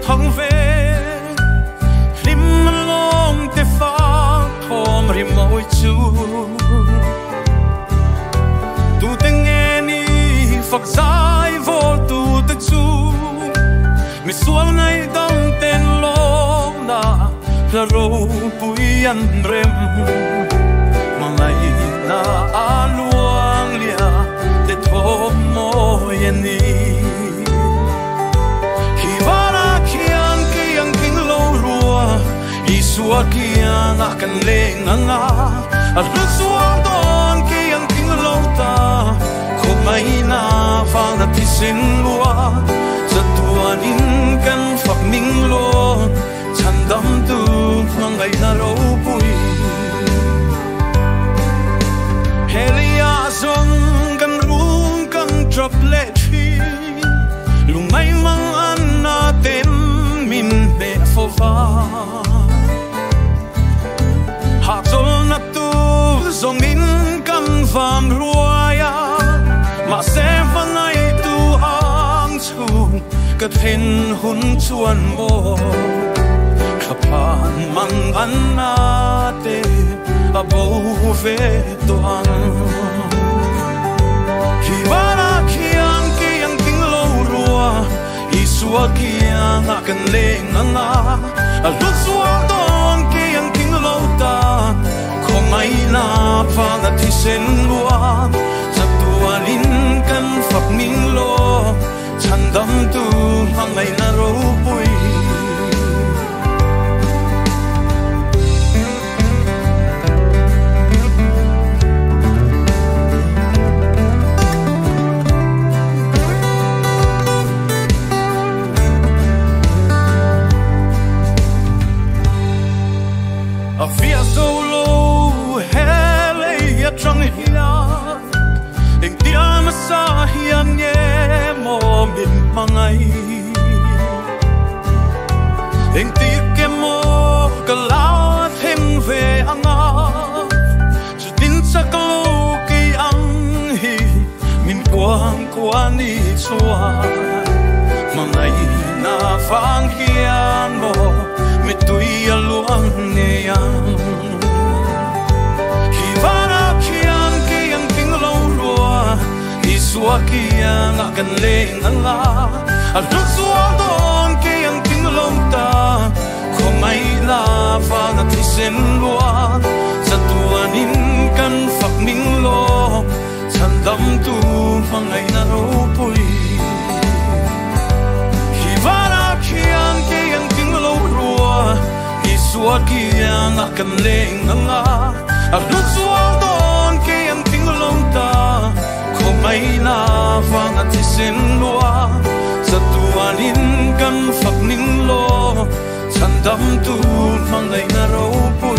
hăng về lim long te pha thom rim môi chu tu te nghe ni phật giải vô tu te chu mi sual ngay dam ten lo na la ro pui an rem mangai na aluang lia te thom mo yeni hivara kian kiang king lo rua isua kian akan lenganga arusua don kiang king lo ta khomai na phang na tisin lua tuan in kan phak ning lo chan dam tu mangai na ro pui helia zong kan rung kan drop let thi lung mai mang an na tem min be fo va ha zol na tu zong in kan vam ruaya ma se vanai tu ang chu cái thiên hun chuan mo khapan mang an na te a bo ve toan khi vara khiang kiang king lo rua isua kiang a kan leng anga a lu suwa don kiang king lo ta khom ai na pha na thi sen lua sa tualin kan phak ning lo chan dam tu mangai na ro pui a fia solo hele ya trong hia eng tia ma sa hiam ye mo min mangai eng ti ke mo ka lao thêm về anga chu tin sa ka lo ki ang hi min quang quan ni chua mangai na phang hian mo mi tui a luang ne yang hi vara kiang kiang king lo rua isua kiang akan leng anga a lu suwa don kiang king lo ta khomai la fa na thi sen lua sa tuan in kan phak ning lo chan dam tu mangai na ro pui hi vara kiang kiang king lo rua isua kiang akan leng anga a lu suwa don kiang king lo ta khomai na fa na thi sen lua sa tuan in kan phak ning lo chan dam tu mangai na ro pui